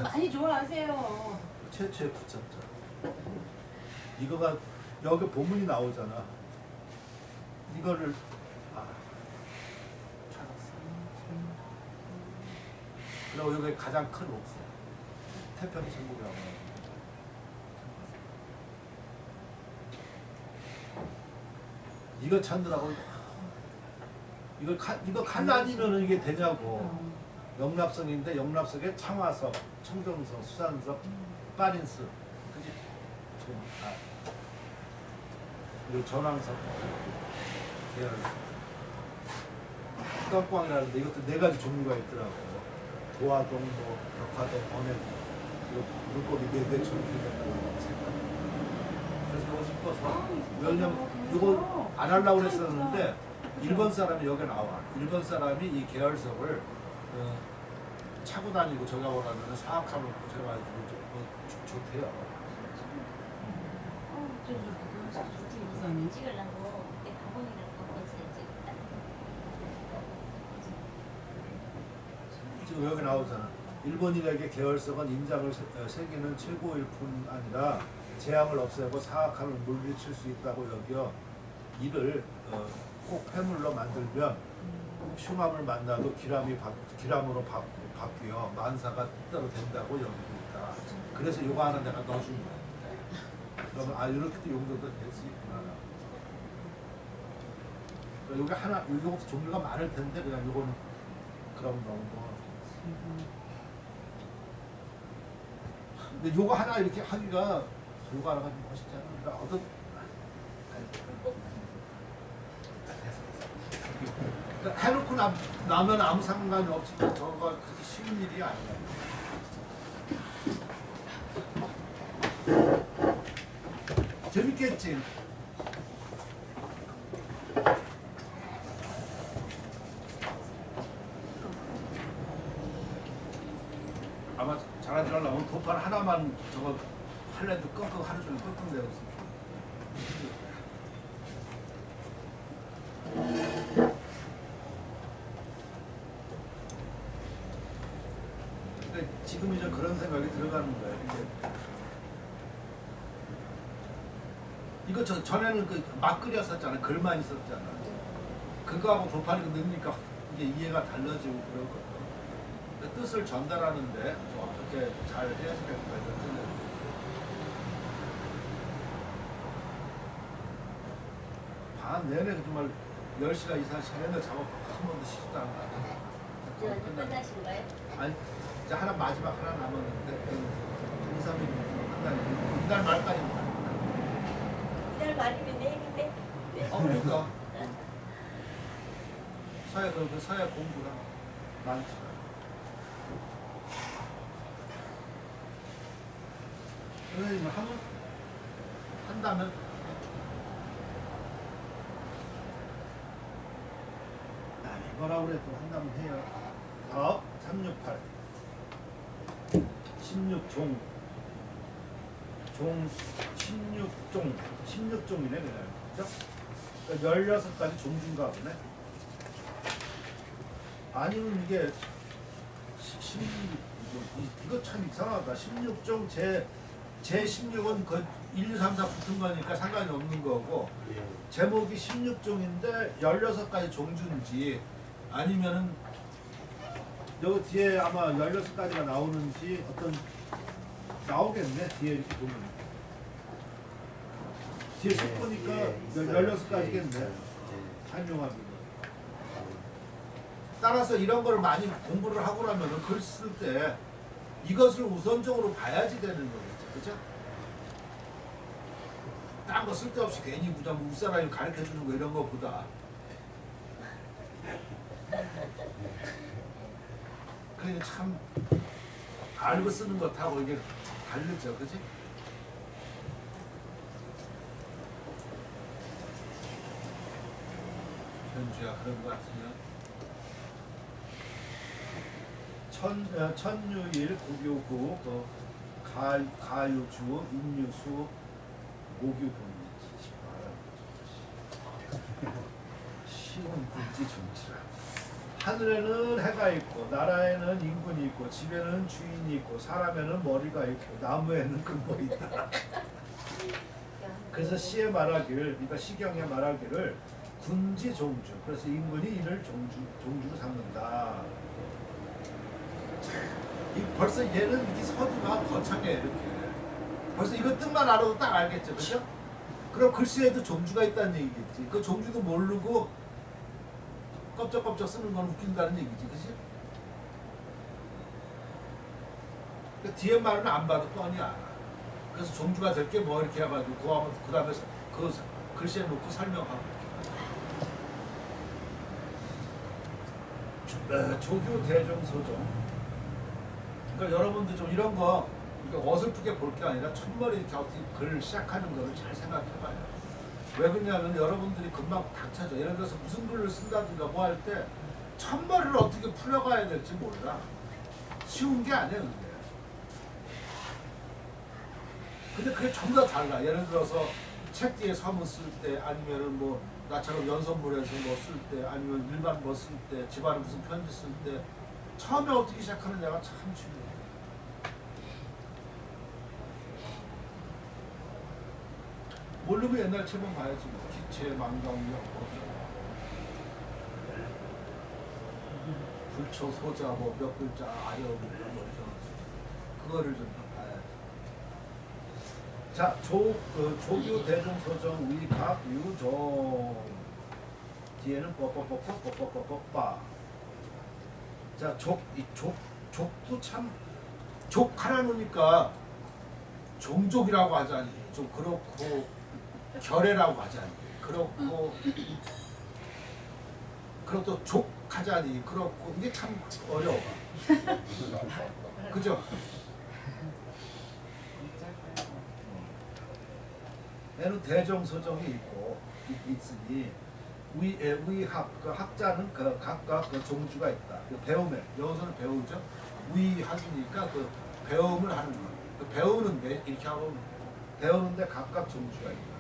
많이 좋아하세요. 최초의 붙잡자. 이거가 여기 본문이 나오잖아. 이거를 찾았어. 그리고 여기 가장 큰 옥새 태평천국이라고 해요. 이거 찾느라고 이거 칼라니면은 이게 되냐고. 영납성인데 영납성에 창화석, 청정석, 수산석, 파린스, 그지? 그리고 전왕석, 계열, 흑광광이라는데 이것도 네 가지 종류가 있더라고. 도화동, 뭐 벽화동, 언해, 이거 물고기 네 종류가 있다고. 그래서 이거 싶어서 왜냐면 이거 안 하려고 했었는데 일본 사람이 여기 나와. 일본 사람이 이 계열석을 차고 다니고 저기 오라면 사악함을 고쳐가지고 좋대요. 우선은 찍으려고 그때 가본이라고 찍었다. 지금 여기 나오잖아. 일본인에게 계열석은 인장을 새기는 최고일 뿐 아니라 재앙을 없애고 사악함을 물리칠 수 있다고 여겨 이를 꼭 폐물로 만들면 흉함을 만나도 기람으로 바뀌어 만사가 뜻대로 된다고 여기고 있다. 그래서 이거 하나 내가 넣어준 거야. 그러면 이렇게도 용도도 될 수 있구나. 여기 하나, 이거 종류가 많을 텐데 그냥 이거는 그럼 넣은 거. 근데 요거 하나 이렇게 하기가 요거 하나가 좀 멋있잖아. 그러니까 어떤 그러니까 해놓고 나면 아무 상관이 없지만 저거가 그렇게 쉬운 일이 아니야. 재밌겠지? 아마 잘하지 않으려면 도판 하나만 저거 할래도 끙끙 하루 종일 끙끙대고 있어. 근데 지금 이제 그런 생각이 들어가는 거예요. 이거 전에는 막 끓였었잖아. 글만 있었잖아. 그거하고 도판이 넣으니까 이게 이해가 달라지고 그러거든. 그 뜻을 전달하는데 좀 어떻게 잘 해야 되겠다 이런 생각이. 반 내내 정말 10시간 이상 시간에 작업 한 번도 쉬지도 않아. 끝나신 거예요? 아니, 이제 하나 마지막 하나 남았는데 2, 3일 한달 이달 말까지입니다. 이달 말이면 내일인데. 그러니까 서예 그 서예 공부가 많지. 선생님은 한다면 뭐라고 그래도 한다면 해요. 368 16종 16종이네 그냥. 그죠? 그러니까 16가지 종주인가 보네. 아니면 이게 이거 참 이상하다. 16종 제 16은 그 1, 2, 3, 4 붙은 거니까 상관이 없는 거고 제목이 16종인데 16가지 종주인지 아니면은 여기 뒤에 아마 16가지가 나오는지 어떤 나오겠네. 뒤에 이렇게 보면 뒤에 쭉 보니까 16가지겠네. 한용합니다. 따라서 이런 걸 많이 공부를 하고 나면 글 쓸 때 이것을 우선적으로 봐야지 되는 거겠죠. 그죠? 딴 거 쓸데없이 괜히 무장 윗사람이 가르쳐 주는 거 이런 거보다 그러니까 참 알고 쓰는 것하고 이게 다르죠. 그지? 현주야 그런 거 같으면 천유일, 고교구, 가유주, 인유수, 모규분이 쉬운 군지 중치라. 하늘에는 해가 있고 나라에는 인군이 있고 집에는 주인이 있고 사람에는 머리가 있고 나무에는 근본이 있다. 그래서 시에 말하기를, 그러니까 시경에 말하기를 군지 종주. 그래서 인군이 이를 종주로 삼는다. 벌써 얘는 이렇게 서두가 거창해 이렇게. 벌써 이거 뜻만 알아도 딱 알겠죠, 그렇죠? 그럼 글씨에도 종주가 있다는 얘기겠지. 그 종주도 모르고 껍적껍적 쓰는 건 웃긴다는 얘기지, 그렇지? 그 뒤에 말은 안 봐도 뻔히 알아. 그래서 종주가 될 게 뭐 이렇게 해가지고 그 다음에 그 글씨에 놓고 설명하고. 조교 대종소종. 그러니까 여러분도 좀 이런 거 그러니까 어설프게 볼 게 아니라 첫머리 이렇게 어떻게 글 시작하는 거를 잘 생각해봐요. 왜 그러냐면 여러분들이 금방 닥쳐져. 예를 들어서 무슨 글을 쓴다든가 뭐 할 때 첫머리를 어떻게 풀어가야 될지 몰라. 쉬운 게 아니야 근데. 근데 그게 전부 다 달라. 예를 들어서 책 뒤에 서문 쓸 때 아니면은 뭐 나처럼 연설문에서 뭐 쓸 때 아니면 일반 뭐 쓸 때 집안에 무슨 편지 쓸 때 처음에 어떻게 시작하느냐가 참 중요해. 모르면 옛날 책만 봐야지 뭐. 기체, 망경력, 불초, 소자, 뭐 몇 글자, 아역 이런 거 그거를 좀 봐야지. 자, 조교 대종소정 위각 유종 뒤에는 뻑뻑뻑뻑뻑뻑뻑뻑. 자, 족도 참 족 하나 놓으니까 종족이라고 하자니 좀 그렇고 결애라고 하자니 그렇고 그리고 또 족하자니 그렇고 이게 참 어려워. 그죠? 얘는 대종소정이 있으니 위학 그 학자는 그 각각 그 종주가 있다. 그 배움에 여기서는 배우죠. 위학이니까 그 배움을 하는 거. 그 배우는데 이렇게 하고 배우는데 각각 종주가 있다.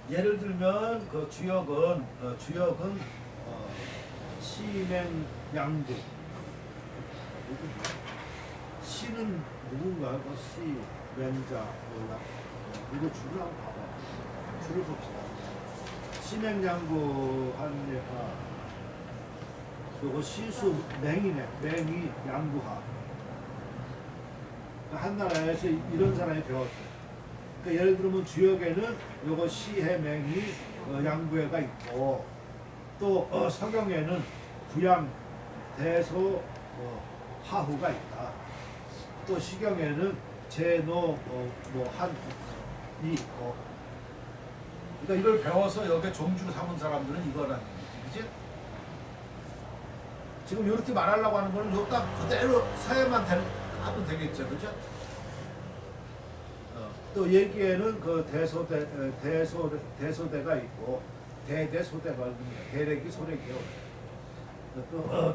예를 들면 그 주역은 시맹양부. 시는 누군가? 그 시, 맹자, 몰라. 이거 줄을 한번 봐봐. 줄을 봅시다. 시맹양부 하는 애가 요거 시수 맹이네. 맹이 양부하. 한나라에서 이런 사람이 배웠대. 그러니까 예를 들면 주역에는 요거 시해 맹이 양부해가 있고 또 서경에는 부양 대소 하후가 있다. 또 시경에는 제노 한이 있고. 그러니까 이걸 배워서 여기 종주 삼은 사람들은 이거라는 얘기지, 그치? 지금 이렇게 말하려고 하는 거는 요 딱 그대로 서예만 하면 되겠죠, 그죠? 또 얘기에는 그 대소대가 있고 대대소대가 있습니다. 대렉이 소렉이요. 또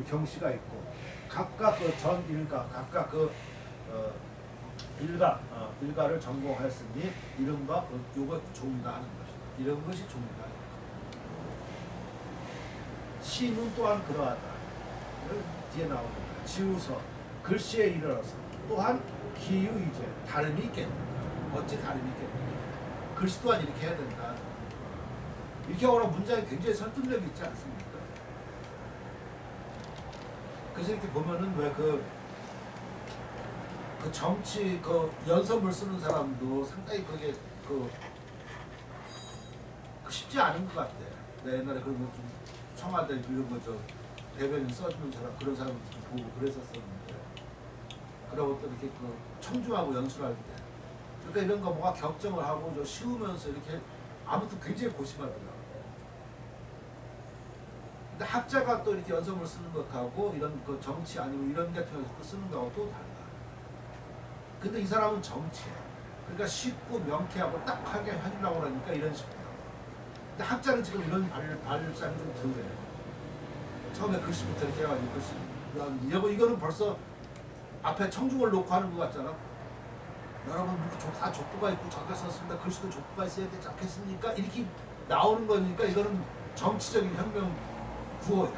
경시가 있고 각각 그 전일가 각각 그 일가를 전공했으니 이른바 요거 종이다 하는 것이다. 이런 것이 종이다. 시는 또한 그러하다. 뒤에 나오는 거야. 지우서 글씨에 이르러서 또한 기유이제 다름이 있겠는가. 어찌 다름이 있겠는가. 글씨 또한 이렇게 해야 된다. 이렇게 하거나 문장이 굉장히 설득력이 있지 않습니까? 그래서 이렇게 보면은 왜 그 정치 연설문 쓰는 사람도 상당히 그게 쉽지 않은 것 같아. 내 옛날에 그런 거 좀 청와대 이런 거 대변인 써주는 사람 그런 사람 좀 보고 그랬었었는데. 그러고 또 이렇게 청중하고 연출할 때 그러니까 이런 거 뭐가 격정을 하고 좀 쉬우면서 이렇게 아무튼 굉장히 고심하더라고요. 근데 학자가 또 이렇게 연설문을 쓰는 것하고 이런 정치 아니면 이런 계통에서 쓰는 거하고 또 달라. 근데 이 사람은 정치야. 그러니까 쉽고 명쾌하고 딱하게 해주려고 그러니까 이런 식으로. 근데 학자는 지금 이런 발상이 좀 덜해요. 처음에 글씨부터 이렇게 해가지고 글씨 이거는 벌써 앞에 청중을 놓고 하는 것 같잖아. 여러분 다 족보가 있고 적게 썼습니다. 글씨도 족보가 있어야 되지 않겠습니까? 이렇게 나오는 거니까 이거는 정치적인 혁명 구워요.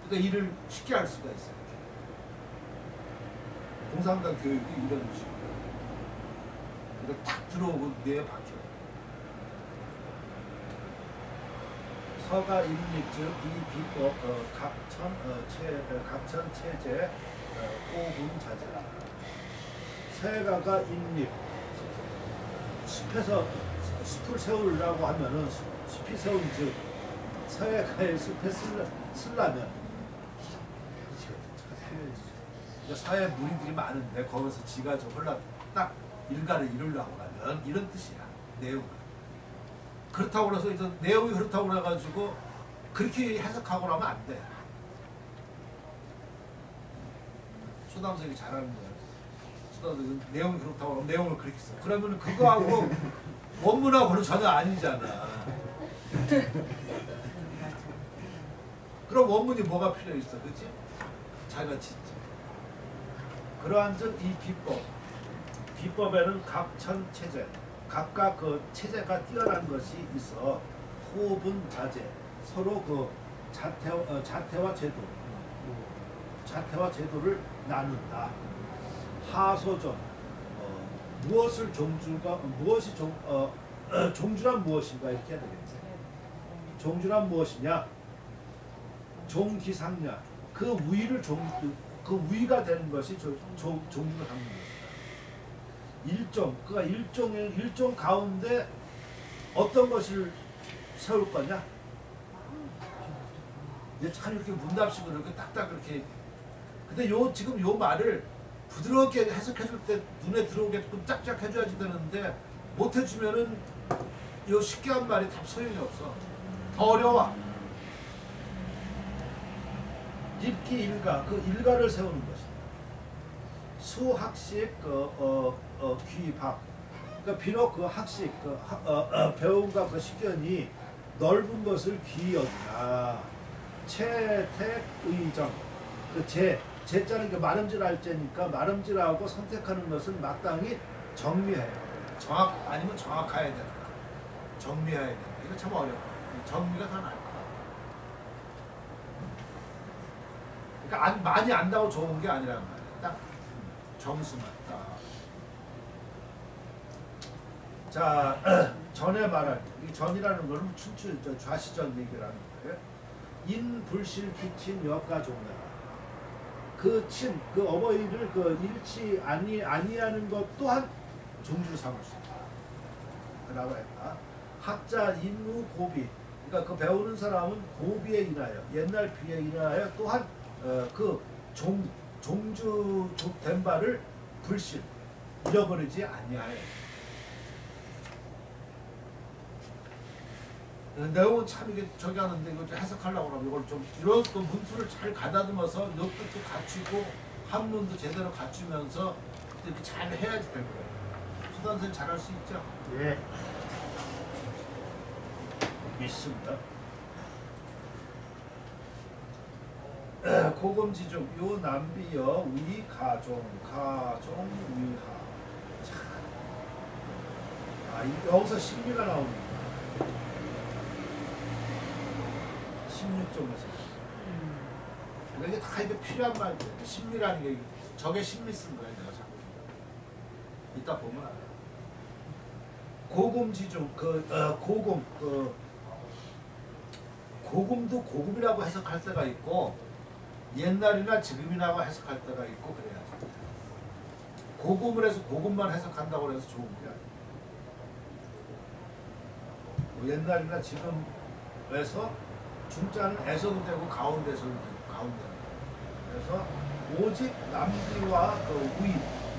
그러니까 일을 쉽게 할 수가 있어요. 공산당 교육이 이런 식으로. 그러니까 딱 들어오고 뇌에 박혀요. 서가 인립 즉 이 비법 각천 체제 호분 자제라. 세가가 인립 숲에서 숲을 세우려고 하면은 숲이 세운 즉 서해가의 숲에 쓰려면 서해 무리들이 많은데 거기서 지가 좀 딱 일가를 이루려고 하면 이런 뜻이야. 내용은 그렇다고 그래서 이제 내용이 그렇다고 그래가지고 그렇게 해석하고 나면 안 돼. 수담생이 잘하는 거야. 수담생은 내용이 그렇다고 하면 내용을 그렇게 써. 그러면 그거하고 원문하고는 전혀 아니잖아. 그럼 원문이 뭐가 필요 있어, 그렇지? 자기가 짓지. 그러한즉 이 비법에는 각천 체제, 각각 그 체제가 뛰어난 것이 있어 호분 자제, 서로 그 자태와 제도를 나눈다. 하소전 무엇을 무엇이 종주란 무엇인가 이렇게 해야 되겠지. 종주란 무엇이냐? 종기상냐. 그 위를 그 위가 되는 것이 종주를 하는 것이다. 일종 가운데 어떤 것을 세울 거냐? 이제 참 이렇게 문답식으로 이렇게 딱딱 그렇게. 근데 지금 요 말을 부드럽게 해석해줄 때 눈에 들어오게끔 짝짝 해줘야지 되는데 못 해주면은 요 쉽게 한 말이 다 소용이 없어. 더 어려워. 입기 일가, 그 일가를 세우는 것이다. 수학식 귀박. 그러니까 비록 그 학식 배움과 그 식견이 넓은 것을 귀히 여기나 채택의정 그 제자는 그 말음질할 제니까 말음질하고 선택하는 것은 마땅히 정미해요. 아니면 정확해야 된다. 정미해야 된다. 이거 참 어려워. 정미가 더 나을 거야. 그러니까 많이 안다고 좋은 게 아니란 말이야. 딱 정수 맞다. 자, 전에 말한 이 전이라는 것은 좌시전 얘기라는 거예요. 인불실 기친 여가 종례. 그 어버이를 잃지 아니하는 것 또한 종주로 삼을 수 있다. 라고 했다. 학자 인후 고비. 그러니까 그 배우는 사람은 고비에 인하여 옛날 비에 인하여 또한 그 종주 된 바를 불실 잃어버리지 아니하여. 내용은 참 이게 저기 하는데 이거 좀 해석하려고 하면 이걸 좀 이런 그 문수를 잘 가다듬어서 요 뜻도 갖추고 한문도 제대로 갖추면서 이렇게 잘 해야지 될 거예요. 수단생 잘할 수 있죠? 예. 믿습니다. 고금지중 요 남비여 위 가종 위하. 여기서 신비가 나옵니다. 16쪽에서. 그러니까 이게 다 이게 필요한 말이에요. 신미라는 게 저게 신미 쓴 거예요. 내가 자꾸. 이따 보면 알아요. 고금지중 고금도 고금이라고 해석할 때가 있고 옛날이나 지금이라고 해석할 때가 있고 그래야지. 고금을 해서 고금만 해석한다고 해서 좋은 게 아니에요. 옛날이나 지금에서 중자는 에서도 되고 가운데서도 되고 가운데. 그래서 오직 남비와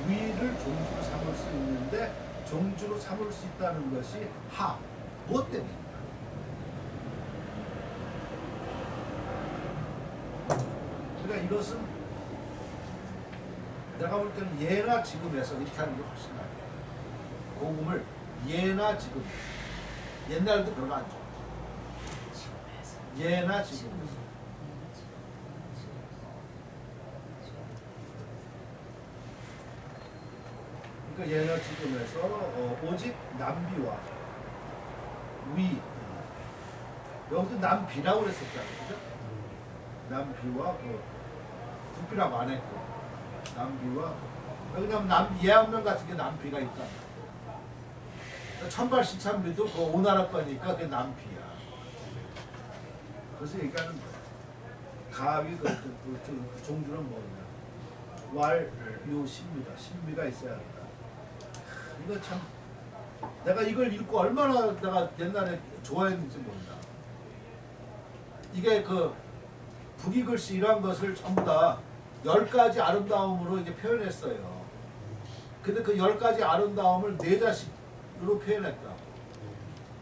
위를 종주로 삼을 수 있는데 종주로 삼을 수 있다는 것이 무엇 때문입니까? 그러니까 이것은 내가 볼 때는 예나 지금에서 이렇게 하는 게 훨씬 나아요. 고금을 예나 지금. 옛날도 별로 안 좋아. 예나 지금. 그러니까 예나 지금에서 오직 남비와 위 여기도 남비라고 그랬었잖아요. 그죠? 남비와 그 북비라고 안 했고 남비와 왜냐면 예안면 같은 게 남비가 있다. 천발신참비도 그 오나라 거니까 그게 남비야. 그래서 얘기하는 거야. 가위 그 종주는 뭐냐? 왈요신미다. 신미가 있어야 한다. 이거 참 내가 이걸 읽고 얼마나 내가 옛날에 좋아했는지 모른다. 이게 그 북이 글씨 이런 것을 전부 다 10가지 아름다움으로 이게 표현했어요. 근데 그 10가지 아름다움을 4자식으로 표현했다.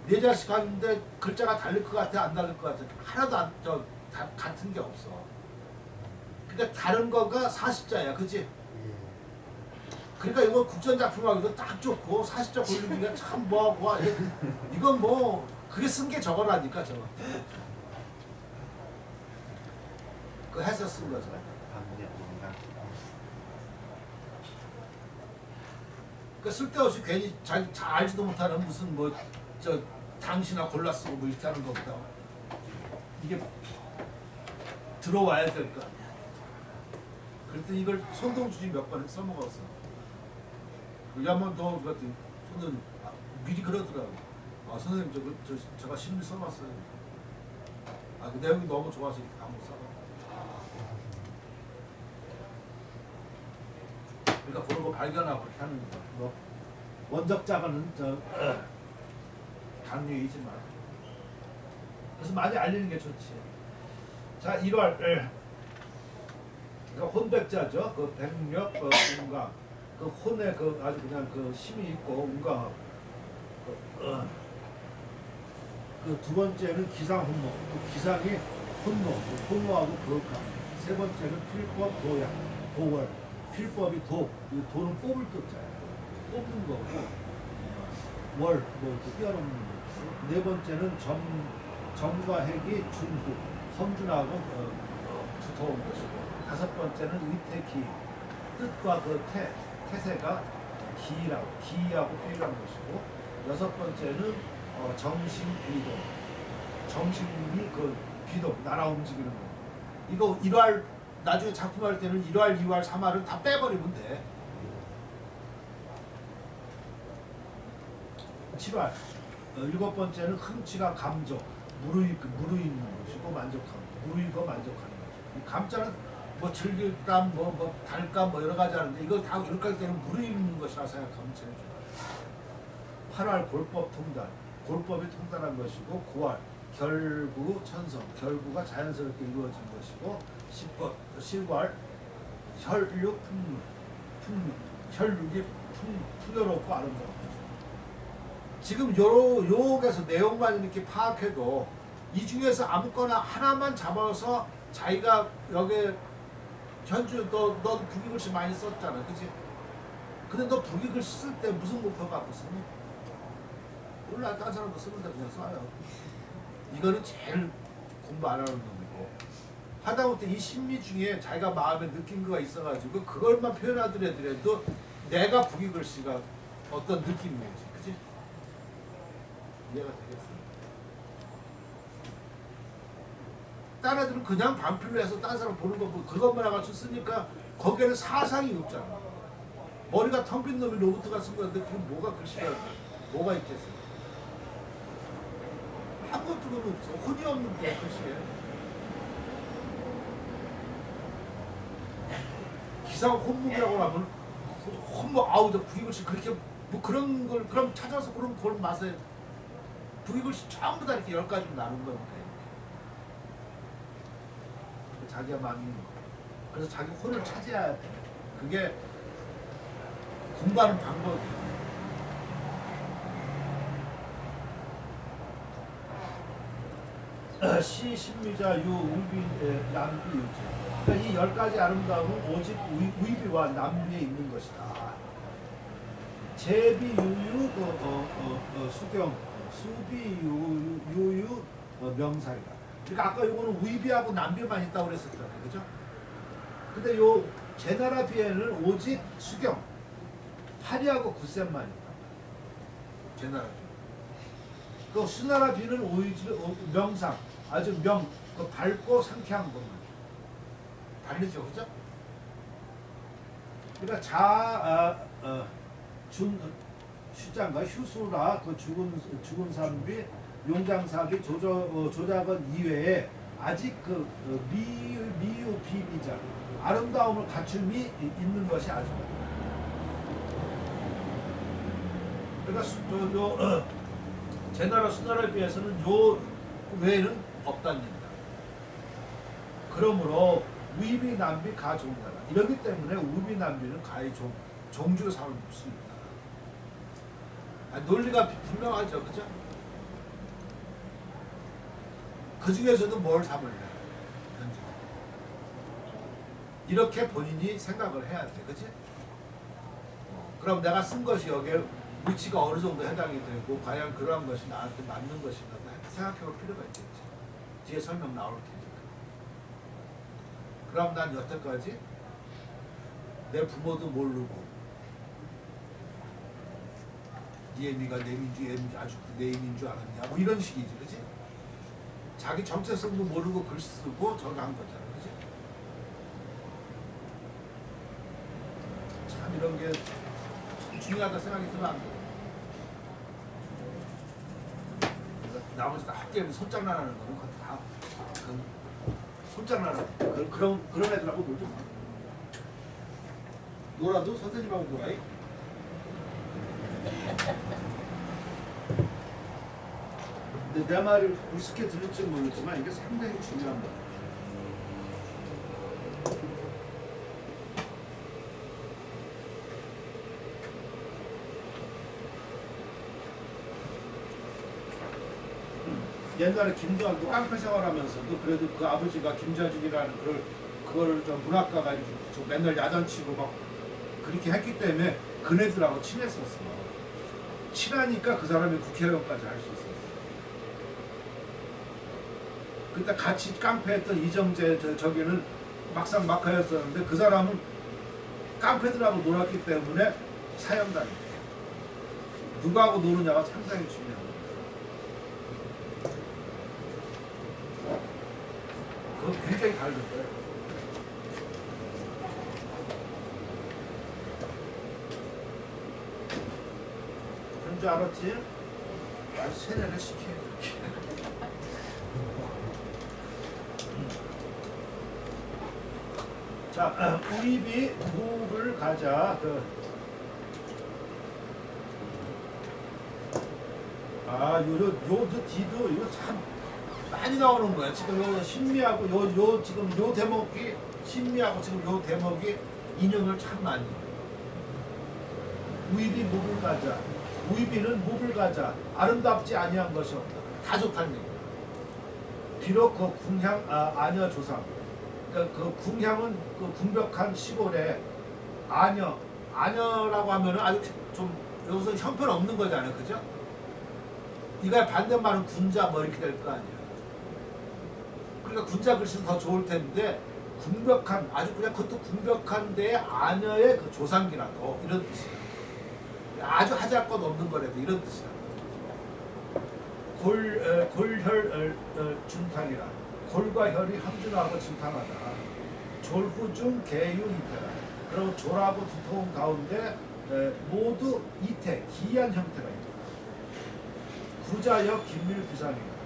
4자식 하는데 글자가 다를 것 같아, 안 다를 것 같아. 하나도 같은 게 없어. 그러니까 다른 거가 40자야, 그치? 그러니까 이거 국전작품하기도 딱 좋고 40자 고르기가 참 뭐하고 이건 뭐 그게 쓴 게 저거라니까 저거. 그 해서 쓴 거죠. 그 쓸데없이 괜히 자기 잘 알지도 못하는 무슨 뭐 저 당신아 골라 쓰고 뭐 이렇게 하는 것보다 이게 들어와야 될 거 아니야. 그랬더니 이걸 손동주지 몇 번 써먹었어. 여기 한번 더 그랬더니 손동주 미리 그러더라고. 아 선생님 제가 신문 써놨어요. 아 그 내용이 너무 좋아서 이렇게 한번 써봐. 그러니까 그런 거 발견하고 그렇게 하는 거야. 뭐 원작자가는 강요이지 마. 그래서 많이 알리는 게 좋지. 자 1월 그러니까 혼백자죠. 그 백력, 그 운강, 그 혼에 그 아주 그냥 그 힘이 있고 운강하고. 그 두 번째는 기상혼모. 그 기상이 혼모, 혼모하고 거룩함. 세 번째는 필법, 도약, 도월. 필법이 도, 이 도는 뽑을 뜻자야. 뽑는 거고, 월, 뭐 뛰어넘는 거고. 네 번째는 점과 핵이 준후, 선준하고 두터운 것이고. 다섯 번째는 의태기, 뜻과 그 태세가 기하고 필요한 것이고. 여섯 번째는 정신비동, 정신이 그 비동, 나라 움직이는 거. 이거 일활 나중에 작품할 때는 1할, 2할, 3할을 다 빼버리면 돼. 7할. 일곱 번째는 흥치가 감정, 무르익는 것이고 만족함. 무르익어 만족하는 거죠. 이 감자는 뭐 즐길감, 뭐 달감, 뭐 여러 가지 하는데 이걸 다 이렇게 할 때는 무르익는 것이라 생각하면 제일 좋아요. 8할 골법 통달. 골법이 통달한 것이고 9할 결구 천성. 결구가 자연스럽게 이루어진 것이고 10번 실괄 혈육 풍류 혈육이 풍요롭고 아름다운 거죠. 지금 요게서 내용만 이렇게 파악해도 이 중에서 아무거나 하나만 잡아서 자기가 여기 현주 너도 북이글씨 많이 썼잖아, 그치? 근데 너 북이글씨 쓸 때 무슨 목표 갖고 쓰니? 몰라, 다른 사람도 쓰는데 그냥 써요. 이거는 제일 공부 안 하는 놈이고 하다못해 이 심리 중에 자기가 마음에 느낀 거가 있어가지고 그걸만 표현하더라도 내가 북이글씨가 어떤 느낌인지, 그치? 이해가 되겠어? 딴 애들은 그냥 반필로 해서 딴 사람 보는 거 보고 그것만 해가지고 쓰니까 거기에는 사상이 없잖아. 머리가 텅 빈 놈이 로봇가 쓴 건데 그게 뭐가 글씨가 뭐가 있겠어? 아무것도 그건 없어. 혼이 없는 거야, 글씨에. 기상 혼목이라고 하면 혼목 아우 저 북이글씨 그렇게 뭐 그런 걸 그럼 찾아서 그런 맛에 북이글씨 전부 다 이렇게 10가지로 나눈 거니까. 자기가 많이 그래서 자기 혼을 찾아야 돼. 그게 공부하는 방법이야. 시, 신미자, 유, 우비, 남비, 유지. 그러니까 이 10가지 아름다움은 오직 우비와 남비에 있는 것이다. 제비, 유유, 수경, 수비, 유유, 명사이다. 그러니까 아까 요거는 우이비하고 남비만 있다고 그랬었잖아요, 그죠? 근데 요 제나라 비에는 오직 수경, 파리하고 구센만 있다. 제나라 비. 그 수나라 비는 오히려 명상, 아주 그 밝고 상쾌한 것만. 다르죠, 그죠? 그러니까 휴장과 휴수라 그 죽은 사람이 용장사비 조작은 이외에 아직 그 미유 비비자 아름다움을 갖춤이 있는 것이 아주 그러니까 제 나라 수나라에 비해서는 요 외에는 없답니다. 그러므로 우이비 남비 가종나라 이러기 때문에 우이비 남비는 가히 종주로 삼을 수 있다. 논리가 분명하죠, 그죠? 그 중에서도 뭘 삼을래? 이렇게 본인이 생각을 해야 돼, 그치? 그럼 내가 쓴 것이 여기에 위치가 어느 정도 해당이 되고 과연 그러한 것이 나한테 맞는 것인가 생각해 볼 필요가 있겠지. 뒤에 설명 나올 테니까. 그럼 난 여태까지 내 부모도 모르고 네 애미가 내 민주 아주 내 애미인 줄 알았냐 뭐 이런 식이지, 그치? 자기 정체성도 모르고 글 쓰고 저거 한 거잖아, 그치? 참 이런 게 중요하다 생각이 들면 안 돼. 나머지 다 학교에서 손장난하는 거는 다 손장난하는 그런 애들하고 놀지 마. 놀아도 선생님하고 놀아요. 근데 내 말을 우습게 들을지 모르겠지만 이게 상당히 중요한 거야. 옛날에 김도환도 깡패 생활하면서도 그래도 그 아버지가 김자중이라는 그걸 좀 문학가가 좀 맨날 야단치고 막 그렇게 했기 때문에 그네들하고 친했었어. 친하니까 그 사람이 국회의원까지 할 수 있었어. 그때 같이 깡패했던 이정재 저기는 막상 막하였었는데 그 사람은 깡패들하고 놀았기 때문에 사형당했대. 누구하고 노느냐가 상당히 중요한 거야. 그거 굉장히 다른 거예요. 그런 줄 알았지? 아주 세뇌를 시켜야지. 자, 우입이 무를 가자. 요 뒤도 이거 참 많이 나오는 거야. 지금 요 신미하고 지금 요 대목이 신미하고 지금 요 대목이 인용을 참 많이. 우입이 무를 가자. 우입이는 무를 가자. 아름답지 아니한 것이 없다. 다 좋다는 얘기야. 비록 그 궁향 아녀 조상. 그러니까 그 궁향은 그 궁벽한 시골에 아녀라고 하면은 아주 좀 여기서 형편 없는 거잖아요, 그죠? 이거의 반대말은 군자 뭐 이렇게 될 거 아니야. 그러니까 군자 글씨는 더 좋을 텐데 궁벽한 아주 그냥 그것도 궁벽한 데에 아녀의 그 조상기라도 이런 뜻이야. 아주 하잘 것 없는 거라도 이런 뜻이야. 골혈 준탕이라. 골과 혈이 함준하고 진탕하다. 졸후중 개유이태라. 그리고 졸하고 두터운 가운데 모두 이태, 기이한 형태가 있다. 구자역 긴밀비상이다.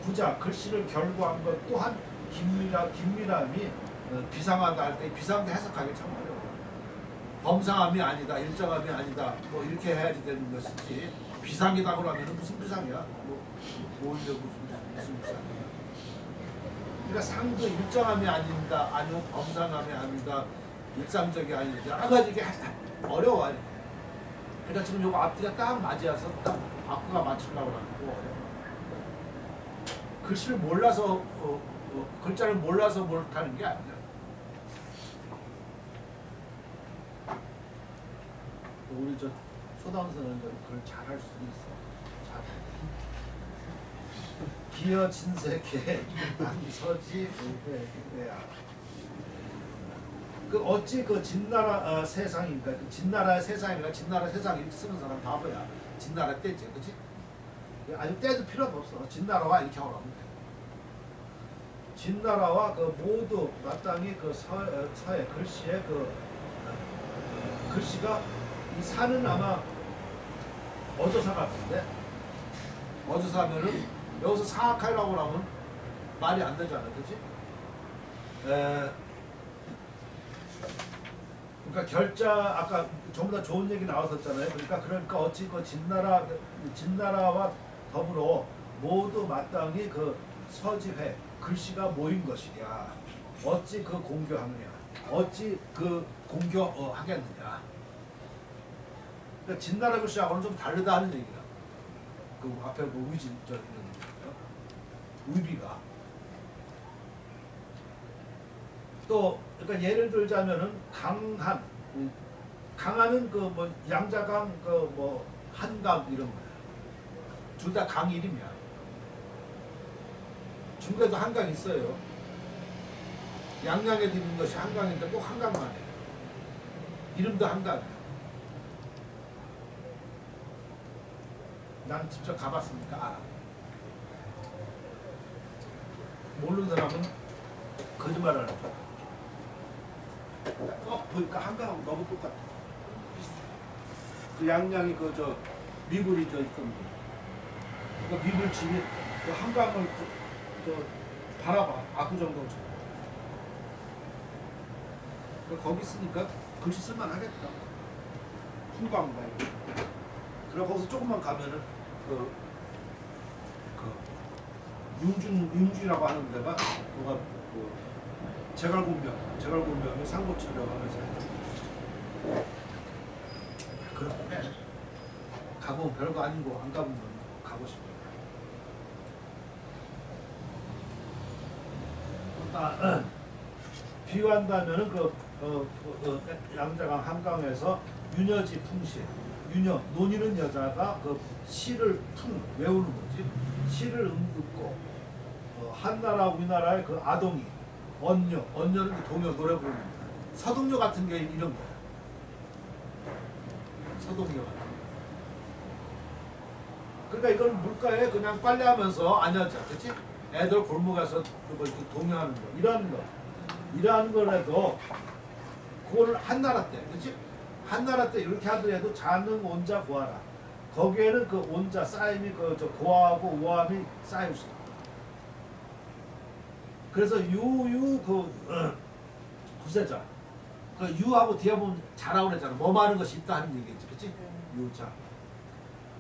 구자, 글씨를 결구한 것 또한 긴밀함이 비상하다 할 때 비상도 해석하기 참 어려워. 범상함이 아니다, 일정함이 아니다, 뭐 이렇게 해야지 되는 것이지 비상이다 그러면 무슨 비상이야? 뭔데 무슨 비상이야? 그러니까 상도 일정함이 아니다, 아니면 범상함이 아니다, 일상적이 아니다, 여러 가지 이게 어려워. 그러니까 지금 요거 앞뒤가 딱 맞아서 딱 앞뒤가 맞추려고 하고 글씨를 몰라서 글자를 몰라서 못하는 게 아니야. 우리 저 소다운 선생님들 그걸 잘할 수 있어. 기어 진세계 서지 내야. 그 어찌 그 진나라 세상인가? 그 진나라의 세상이니까 진나라 세상 이렇게 쓰는 사람 바보야. 진나라 때지, 그렇지? 아니 떼도 필요도 없어. 진나라와 이렇게 하라면 돼. 진나라와 그 모두 마땅히 그 서의 글씨의 글씨가 이 사는 아마 어조사 같은데 어조사 하면은 여기서 사악하라고 하면 말이 안 되잖아, 그렇지? 그러니까 결자 아까 전부 다 좋은 얘기 나왔었잖아요. 그러니까 어찌 그 진나라와 더불어 모두 마땅히 그 서지회 글씨가 모인 것이랴. 어찌 그 공교하느냐. 어찌 그 공교하겠느냐. 그러니까 진나라 글씨하고는 좀 다르다 하는 얘기야. 그 앞에 뭐 의비가 또 그러니까 예를 들자면은 강한은 그 뭐 양자강 그 뭐 한강 이런 거야. 둘 다 강 이름이야. 중국에도 한강 있어요. 양양에 있는 것이 한강인데 꼭 한강만 해. 이름도 한강이야. 난 직접 가봤으니까 알아. 모르는 사람은 거짓말을 하는 거야. 보니까 한강하고 너무 똑같아. 그 양양이 그 미굴이 있었는데, 그 미굴 집이 그 한강을 바라봐. 압구정동처럼. 거기 있으니까 글씨 쓸만하겠다. 후방가. 그리고 거기서 조금만 가면은 융주라고 하는 데가 뭐가 제갈군명이 상고치려고 하면서 그런데 가보면 별거 아니고 안 가보면 가고 싶어요. 비유한다면은 양자강 한강에서 유녀지 풍시, 유녀 논이는 여자가 그 시를 외우는 거지. 시를 읊고 한나라 우리나라의 그 아동이 언녀는 동요 노래 부르는 거야. 서동요 같은 게 이런 거야. 서동요 같은 거. 그러니까 이건 물가에 그냥 빨래하면서 안 하자, 그렇지? 애들 골목에서 동요하는 거, 이러한 거라도 그거를 한나라 때, 그렇지? 한나라 때 이렇게 하더라도 자능 온자 고하라. 거기에는 그 온자 쌓임이 고하고 우함이 쌓여 있어. 그래서 구세자. 그 유하고 뒤에 보면 자라고 그랬잖아. 뭐 많은 것이 있다 하는 얘기겠지, 그렇지? 유자.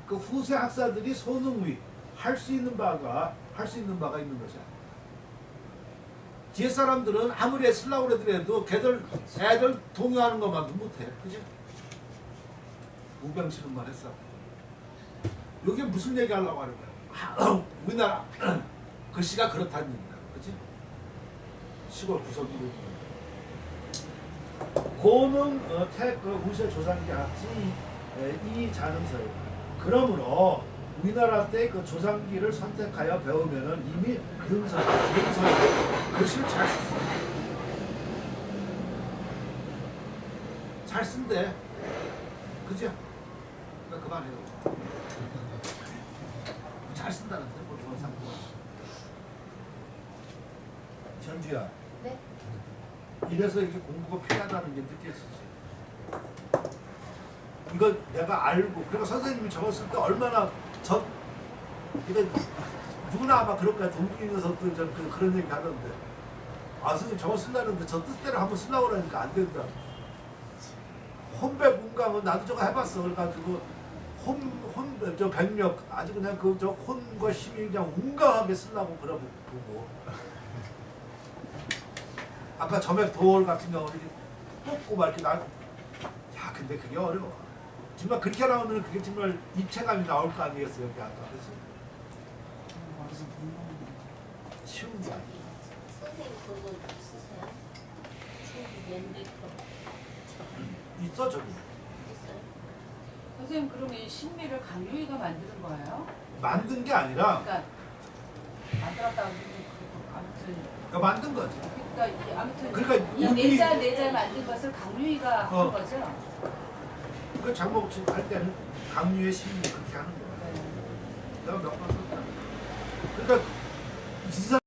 그 후세 학사들이 소능위 할 수 있는 바가 있는 것이야. 뒤에 사람들은 아무리 쓰려고 그러더라도 애들 동요하는 것만도 못해, 그지? 우병치는만 했어. 여기 무슨 얘기 하려고 하는 거야? 우리나라 글씨가 그렇다는 얘기다, 그지? 시골 구석이고. 고능 우세 조상기 학지 이 자능서요. 그러므로 우리나라 때 그 조상기를 선택하여 배우면은 이미 능서 글씨를 잘 쓰. 잘 쓴대. 그죠? 그러니까 그만해요. 잘 쓴다는데 뭐 좋은 상품. 현주야. 네? 이래서 이게 공부가 필요하다는 게 느껴지지. 이거 내가 알고 그러니까 선생님이 적었을 때 얼마나 이게 누구나 아마 그럴 거야. 동기에서도 그런 얘기 하던데 선생님 저거 쓰려는데 저 뜻대로 한번 쓰려고 그러니까 안 된다. 혼배 문강은 나도 저거 해봤어. 그래가지고 저 백력 아주 그냥 저 혼과 힘이 그냥 웅강하게 쓰려고 그러고 보고 아까 점액 도월 같은 경우는 이렇게 뽑고 막 이렇게 야 근데 그게 어려워. 정말 그렇게 나오면 그게 정말 입체감이 나올 거 아니겠어요, 여기 아까 그렇지? 쉬운 거 아니야. 선생님 그거 쓰세요? 중국 연대 있어 저기. 있어요? 선생님 그러면 이 신미를 강유희가 만드는 거예요? 만든 게 아니라 그러니까 만들었다고 아무튼 그러니까 만든 거지. 그러니까 아무튼 그러니까 이 내자 만든 것을 강유희가 한 거죠? 그 장목진 할 때는 강유의 신이 그렇게 하는 거야. 내가 몇 번 썼다. 그러니까 이 사람